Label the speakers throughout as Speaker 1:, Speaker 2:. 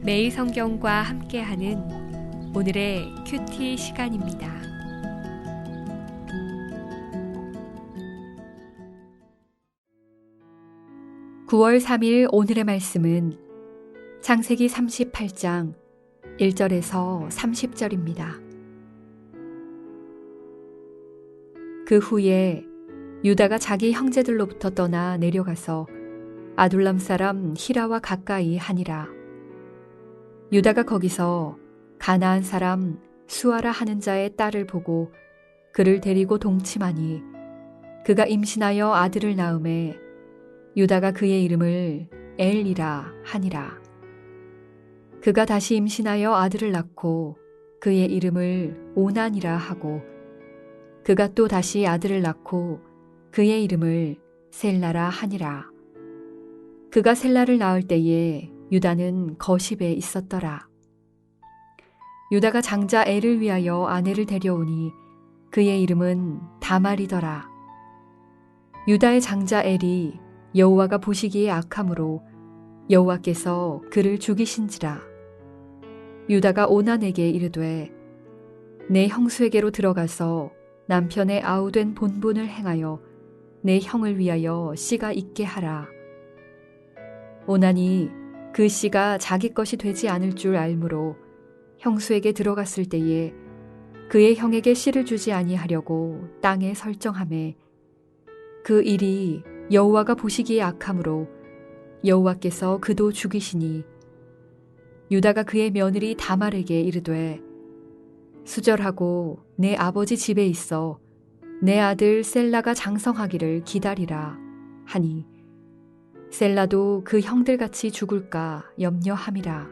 Speaker 1: 매일 성경과 함께하는 오늘의 큐티 시간입니다. (9월 3일) 오늘의 말씀은 창세기 38장 1절에서 30절입니다. 그 후에 유다가 자기 형제들로부터 떠나 내려가서 아둘람 사람 히라와 가까이 하니라. 유다가 거기서 가나안 사람 수아라 하는 자의 딸을 보고 그를 데리고 동침하니 그가 임신하여 아들을 낳음에 유다가 그의 이름을 엘이라 하니라. 그가 다시 임신하여 아들을 낳고 그의 이름을 오난이라 하고 그가 또 다시 아들을 낳고 그의 이름을 셀라라 하니라. 그가 셀라를 낳을 때에 유다는 거십에 있었더라. 유다가 장자 엘을 위하여 아내를 데려오니 그의 이름은 다말이더라. 유다의 장자 엘이 여호와가 보시기에 악함으로 여호와께서 그를 죽이신지라. 유다가 오난에게 이르되 내 형수에게로 들어가서 남편의 아우된 본분을 행하여 내 형을 위하여 씨가 있게 하라. 오난이 그 씨가 자기 것이 되지 않을 줄 알므로 형수에게 들어갔을 때에 그의 형에게 씨를 주지 아니하려고 땅에 설정하매 그 일이 여호와가 보시기에 악함으로 여호와께서 그도 죽이시니 유다가 그의 며느리 다말에게 이르되 수절하고 내 아버지 집에 있어 내 아들 셀라가 장성하기를 기다리라 하니 셀라도 그 형들같이 죽을까 염려함이라.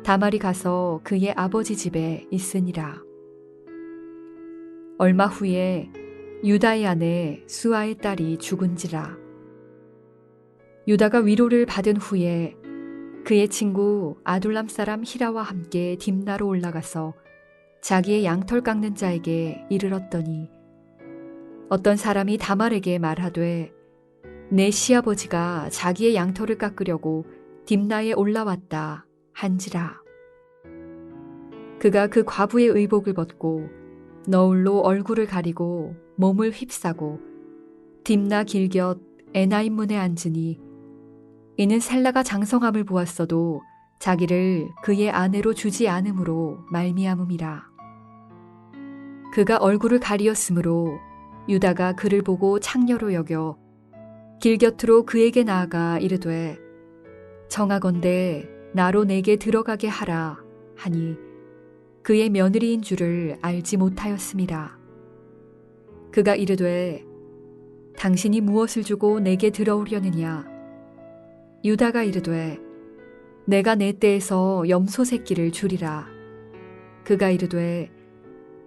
Speaker 1: 다말이 가서 그의 아버지 집에 있으니라. 얼마 후에 유다의 아내 수아의 딸이 죽은지라. 유다가 위로를 받은 후에 그의 친구 아둘람 사람 히라와 함께 딥나로 올라가서 자기의 양털 깎는 자에게 이르렀더니 어떤 사람이 다말에게 말하되 내 시아버지가 자기의 양털을 깎으려고 딥나에 올라왔다 한지라. 그가 그 과부의 의복을 벗고 너울로 얼굴을 가리고 몸을 휩싸고 딥나 길곁 에나임 문에 앉으니 이는 셀라가 장성함을 보았어도 자기를 그의 아내로 주지 않음으로 말미암음이라. 그가 얼굴을 가리었으므로 유다가 그를 보고 창녀로 여겨 길 곁으로 그에게 나아가 이르되 청하건대 나로 내게 들어가게 하라 하니 그의 며느리인 줄을 알지 못하였음이라. 그가 이르되 당신이 무엇을 주고 내게 들어오려느냐. 유다가 이르되 내가 내 떼에서 염소 새끼를 주리라. 그가 이르되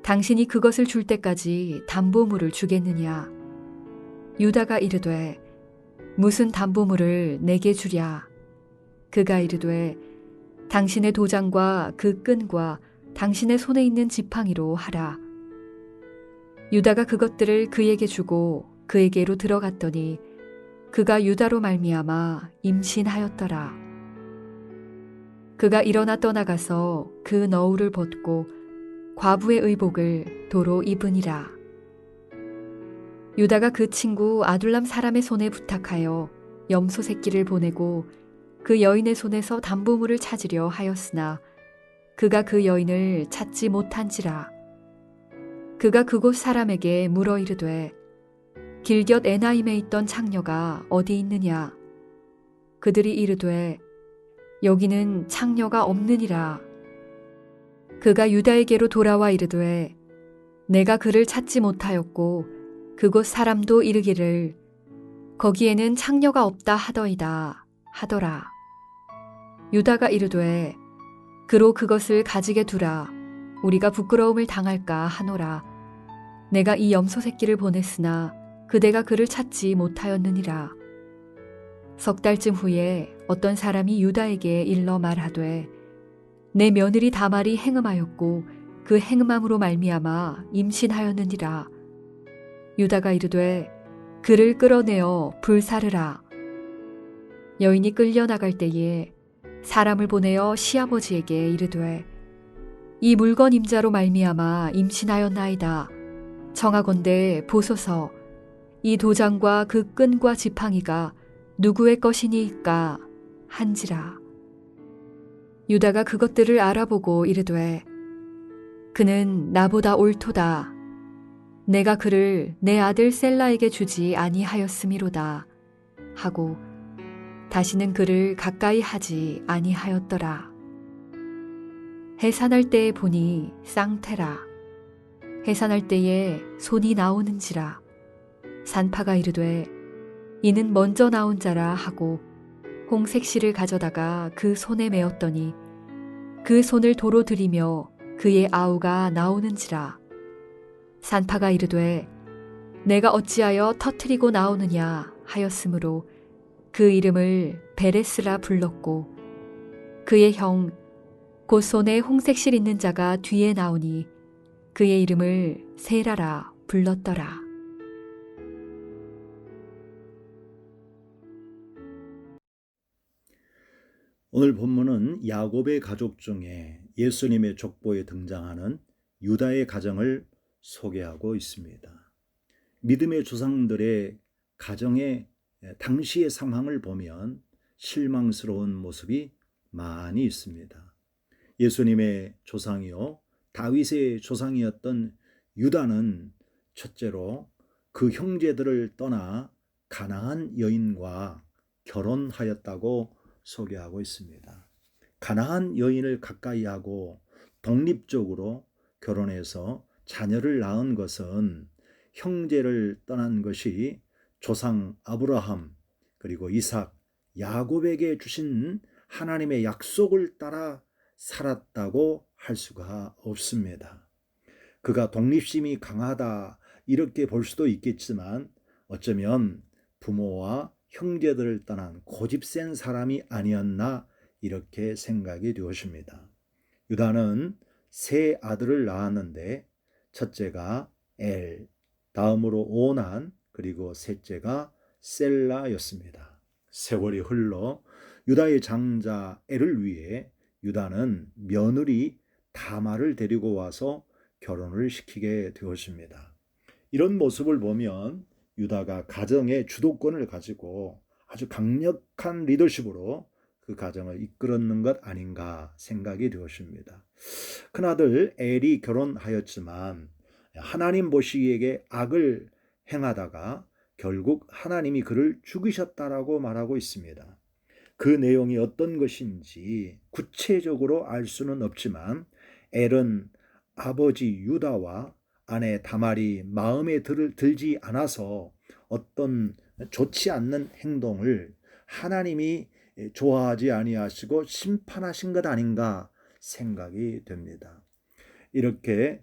Speaker 1: 당신이 그것을 줄 때까지 담보물을 주겠느냐. 유다가 이르되 무슨 담보물을 내게 주랴. 그가 이르되 당신의 도장과 그 끈과 당신의 손에 있는 지팡이로 하라. 유다가 그것들을 그에게 주고 그에게로 들어갔더니 그가 유다로 말미암아 임신하였더라. 그가 일어나 떠나가서 그 너울을 벗고 과부의 의복을 도로 입으니라. 유다가 그 친구 아둘람 사람의 손에 부탁하여 염소 새끼를 보내고 그 여인의 손에서 담보물을 찾으려 하였으나 그가 그 여인을 찾지 못한지라. 그가 그곳 사람에게 물어 이르되 길곁 에나임에 있던 창녀가 어디 있느냐. 그들이 이르되 여기는 창녀가 없느니라. 그가 유다에게로 돌아와 이르되 내가 그를 찾지 못하였고 그곳 사람도 이르기를 거기에는 창녀가 없다 하더이다 하더라. 유다가 이르되 그로 그것을 가지게 두라. 우리가 부끄러움을 당할까 하노라. 내가 이 염소 새끼를 보냈으나 그대가 그를 찾지 못하였느니라. 석 달쯤 후에 어떤 사람이 유다에게 일러 말하되 내 며느리 다말이 행음하였고 그 행음함으로 말미암아 임신하였느니라. 유다가 이르되 그를 끌어내어 불사르라. 여인이 끌려나갈 때에 사람을 보내어 시아버지에게 이르되 이 물건 임자로 말미암아 임신하였나이다. 청하건대 보소서 이 도장과 그 끈과 지팡이가 누구의 것이니이까 한지라. 유다가 그것들을 알아보고 이르되 그는 나보다 옳도다. 내가 그를 내 아들 셀라에게 주지 아니하였음이로다 하고 다시는 그를 가까이 하지 아니하였더라. 해산할 때에 보니 쌍태라. 해산할 때에 손이 나오는지라. 산파가 이르되 이는 먼저 나온 자라 하고 홍색실을 가져다가 그 손에 메었더니 그 손을 도로 들이며 그의 아우가 나오는지라. 산파가 이르되 내가 어찌하여 터뜨리고 나오느냐 하였으므로 그 이름을 베레스라 불렀고 그의 형 곧 손에 홍색실 있는 자가 뒤에 나오니 그의 이름을 세라라 불렀더라.
Speaker 2: 오늘 본문은 야곱의 가족 중에 예수님의 족보에 등장하는 유다의 가정을 소개하고 있습니다. 믿음의 조상들의 가정의 당시의 상황을 보면 실망스러운 모습이 많이 있습니다. 예수님의 조상이요 다윗의 조상이었던 유다는 첫째로 그 형제들을 떠나 가나안 여인과 결혼하였다고 소개하고 있습니다. 가나안 여인을 가까이 하고 독립적으로 결혼해서 자녀를 낳은 것은 형제를 떠난 것이 조상 아브라함 그리고 이삭, 야곱에게 주신 하나님의 약속을 따라 살았다고 할 수가 없습니다. 그가 독립심이 강하다 이렇게 볼 수도 있겠지만 어쩌면 부모와 형제들을 떠난 고집센 사람이 아니었나 이렇게 생각이 되어집니다. 유다는 세 아들을 낳았는데 첫째가 엘, 다음으로 오난, 그리고 셋째가 셀라였습니다. 세월이 흘러 유다의 장자 엘을 위해 유다는 며느리 다말을 데리고 와서 결혼을 시키게 되었습니다. 이런 모습을 보면 유다가 가정의 주도권을 가지고 아주 강력한 리더십으로 그 가정을 이끌었는 것 아닌가 생각이 되었습니다. 큰아들 엘이 결혼하였지만 하나님 보시기에 악을 행하다가 결국 하나님이 그를 죽이셨다라고 말하고 있습니다. 그 내용이 어떤 것인지 구체적으로 알 수는 없지만 엘은 아버지 유다와 아내 다말이 마음에 들지 않아서 어떤 좋지 않는 행동을 하나님이 좋아하지 아니하시고 심판하신 것 아닌가 생각이 됩니다. 이렇게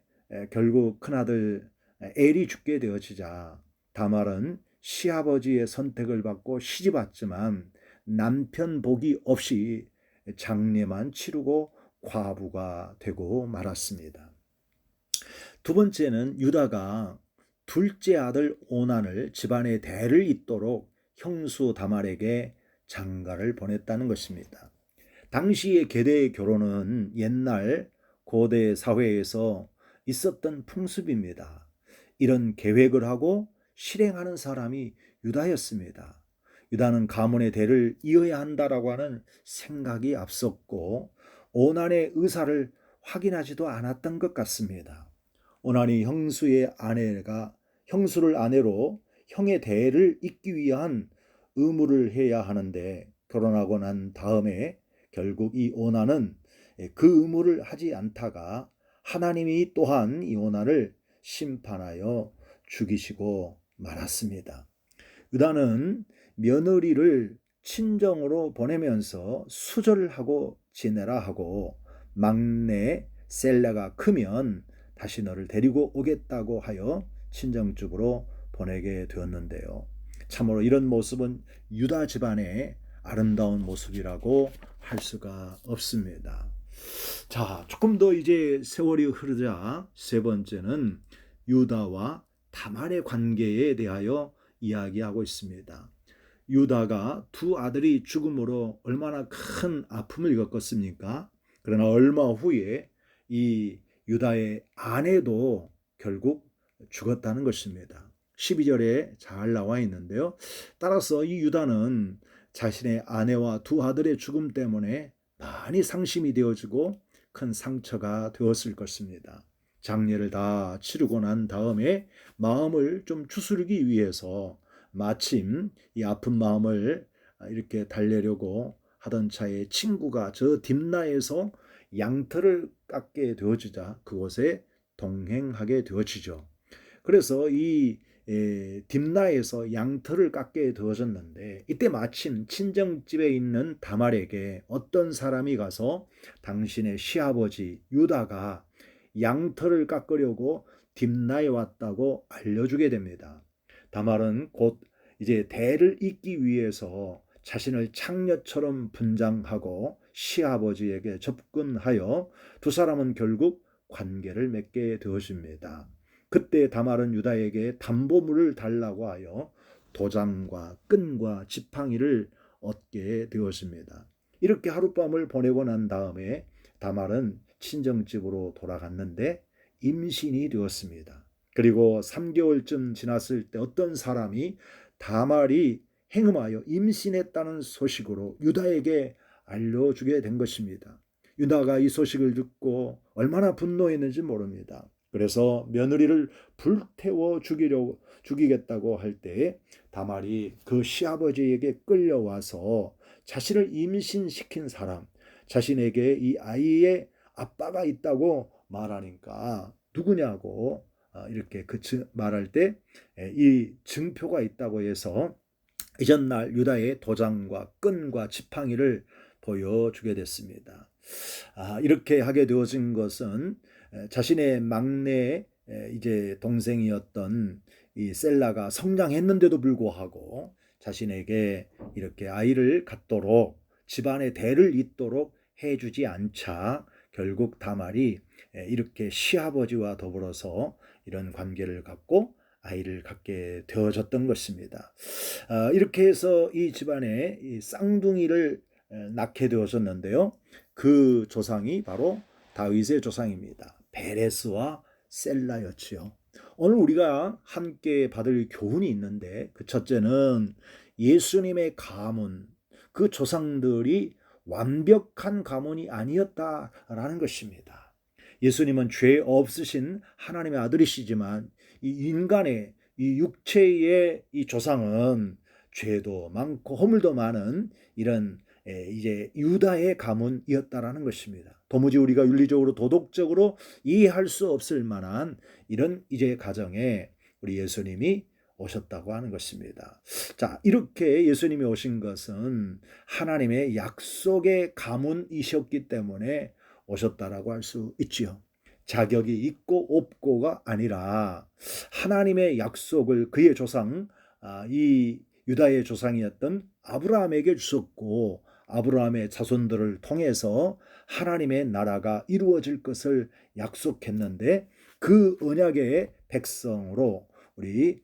Speaker 2: 결국 큰아들 엘이 죽게 되어지자 다말은 시아버지의 선택을 받고 시집왔지만 남편 복이 없이 장례만 치르고 과부가 되고 말았습니다. 두 번째는 유다가 둘째 아들 오난을 집안의 대를 잇도록 형수 다말에게 장가를 보냈다는 것입니다. 당시의 계대 결혼은 옛날 고대 사회에서 있었던 풍습입니다. 이런 계획을 하고 실행하는 사람이 유다였습니다. 유다는 가문의 대를 이어야 한다라고 하는 생각이 앞섰고 오난의 의사를 확인하지도 않았던 것 같습니다. 오난이 형수의 아내가 형수를 아내로 형의 대를 잇기 위한 의무를 해야 하는데 결혼하고 난 다음에 결국 이 오난은 그 의무를 하지 않다가 하나님이 또한 이 오난을 심판하여 죽이시고 말았습니다. 유다는 며느리를 친정으로 보내면서 수절하고 지내라 하고 막내 셀라가 크면 다시 너를 데리고 오겠다고 하여 친정집으로 보내게 되었는데요. 참으로 이런 모습은 유다 집안의 아름다운 모습이라고 할 수가 없습니다. 자, 조금 더 이제 세월이 흐르자 세 번째는 유다와 다말의 관계에 대하여 이야기하고 있습니다. 유다가 두 아들이 죽음으로 얼마나 큰 아픔을 겪었습니까? 그러나 얼마 후에 이 유다의 아내도 결국 죽었다는 것입니다. 12절에 잘 나와 있는데요. 따라서 이 유다는 자신의 아내와 두 아들의 죽음 때문에 많이 상심이 되어지고 큰 상처가 되었을 것입니다. 장례를 다 치르고 난 다음에 마음을 좀 추스르기 위해서 마침 이 아픈 마음을 이렇게 달래려고 하던 차에 친구가 저 딥나에서 양털을 깎게 되어지자 그곳에 동행하게 되어지죠. 그래서 이 딥나에서 양털을 깎게 되어졌는데 이때 마침 친정집에 있는 다말에게 어떤 사람이 가서 당신의 시아버지 유다가 양털을 깎으려고 딥나에 왔다고 알려주게 됩니다. 다말은 곧 이제 대를 잇기 위해서 자신을 창녀처럼 분장하고 시아버지에게 접근하여 두 사람은 결국 관계를 맺게 되어집니다. 그때 다말은 유다에게 담보물을 달라고 하여 도장과 끈과 지팡이를 얻게 되었습니다. 이렇게 하룻밤을 보내고 난 다음에 다말은 친정집으로 돌아갔는데 임신이 되었습니다. 그리고 3개월쯤 지났을 때 어떤 사람이 다말이 행음하여 임신했다는 소식으로 유다에게 알려주게 된 것입니다. 유다가 이 소식을 듣고 얼마나 분노했는지 모릅니다. 그래서 며느리를 불태워 죽이겠다고 할 때에 다말이 그 시아버지에게 끌려와서 자신을 임신시킨 사람, 자신에게 이 아이의 아빠가 있다고 말하니까 누구냐고 이렇게 말할 때 이 증표가 있다고 해서 이전날 유다의 도장과 끈과 지팡이를 보여주게 됐습니다. 이렇게 하게 되어진 것은 자신의 막내 이제 동생이었던 이 셀라가 성장했는데도 불구하고 자신에게 이렇게 아이를 갖도록 집안의 대를 잇도록 해주지 않자 결국 다말이 이렇게 시아버지와 더불어서 이런 관계를 갖고 아이를 갖게 되어졌던 것입니다. 이렇게 해서 이 집안에 이 쌍둥이를 낳게 되어졌는데요. 그 조상이 바로 다윗의 조상입니다. 베레스와 셀라였지요. 오늘 우리가 함께 받을 교훈이 있는데 그 첫째는 예수님의 가문, 그 조상들이 완벽한 가문이 아니었다라는 것입니다. 예수님은 죄 없으신 하나님의 아들이시지만 이 인간의 이 육체의 이 조상은 죄도 많고 허물도 많은 이런 이제 유다의 가문이었다라는 것입니다. 도무지 우리가 윤리적으로 도덕적으로 이해할 수 없을 만한 이런 이제 가정에 우리 예수님이 오셨다고 하는 것입니다. 자, 이렇게 예수님이 오신 것은 하나님의 약속의 가문이셨기 때문에 오셨다라고 할 수 있지요. 자격이 있고 없고가 아니라 하나님의 약속을 그의 조상 이 유다의 조상이었던 아브라함에게 주셨고 아브라함의 자손들을 통해서 하나님의 나라가 이루어질 것을 약속했는데 그 언약의 백성으로 우리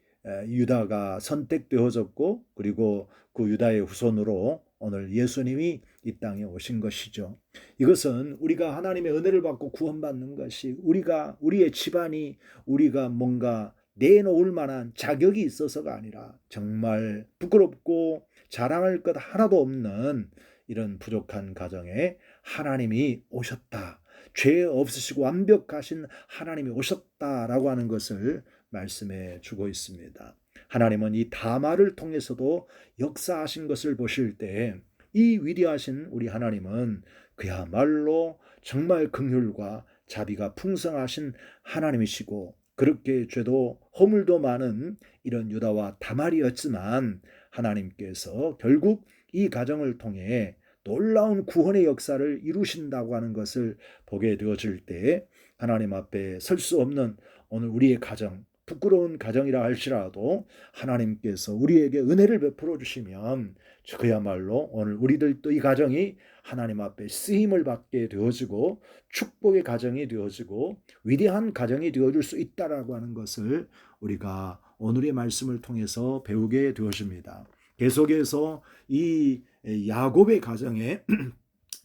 Speaker 2: 유다가 선택되어졌고 그리고 그 유다의 후손으로 오늘 예수님이 이 땅에 오신 것이죠. 이것은 우리가 하나님의 은혜를 받고 구원받는 것이 우리의 집안이 우리가 뭔가 내놓을 만한 자격이 있어서가 아니라 정말 부끄럽고 자랑할 것 하나도 없는 이런 부족한 가정에 하나님이 오셨다. 죄 없으시고 완벽하신 하나님이 오셨다라고 하는 것을 말씀해 주고 있습니다. 하나님은 이 다말을 통해서도 역사하신 것을 보실 때 이 위대하신 우리 하나님은 그야말로 정말 긍휼과 자비가 풍성하신 하나님이시고 그렇게 죄도 허물도 많은 이런 유다와 다말이었지만 하나님께서 결국 이 가정을 통해 놀라운 구원의 역사를 이루신다고 하는 것을 보게 되어질 때 하나님 앞에 설 수 없는 오늘 우리의 가정, 부끄러운 가정이라 할지라도 하나님께서 우리에게 은혜를 베풀어 주시면 그야말로 오늘 우리들도 이 가정이 하나님 앞에 쓰임을 받게 되어지고 축복의 가정이 되어지고 위대한 가정이 되어줄 수 있다라고 하는 것을 우리가 오늘의 말씀을 통해서 배우게 되어집니다. 계속해서 이 야곱의 가정에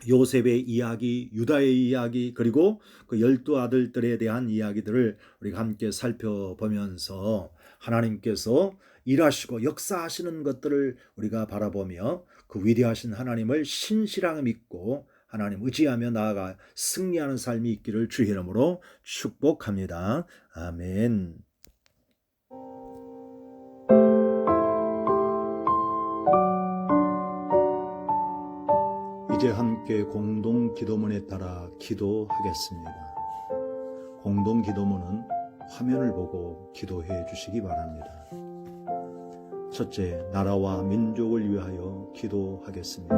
Speaker 2: 요셉의 이야기, 유다의 이야기, 그리고 그 12아들들에 대한 이야기들을 우리가 함께 살펴보면서 하나님께서 일하시고 역사하시는 것들을 우리가 바라보며 그 위대하신 하나님을 신실하게 믿고 하나님 의지하며 나아가 승리하는 삶이 있기를 주의 이름으로 축복합니다. 아멘. 이제 함께 공동 기도문에 따라 기도하겠습니다. 공동 기도문은 화면을 보고 기도해 주시기 바랍니다. 첫째, 나라와 민족을 위하여 기도하겠습니다.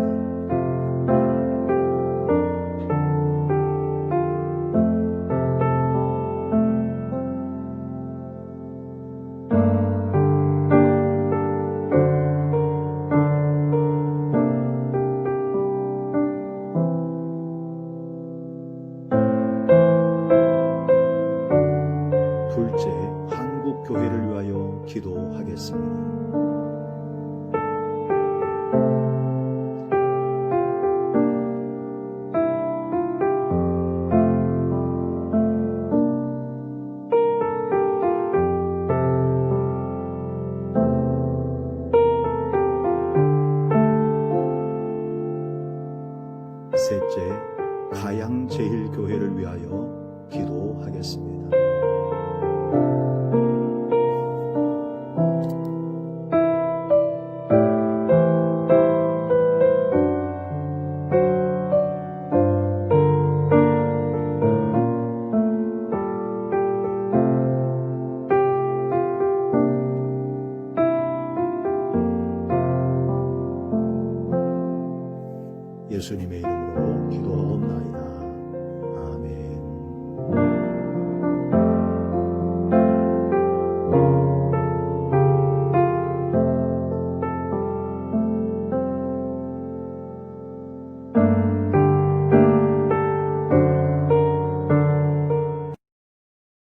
Speaker 2: 둘째, 한국 교회를 위하여 기도하겠습니다. 셋째, 가양제일교회를 위하여 기도하겠습니다. 예수님의 이름으로 기도하옵나이다.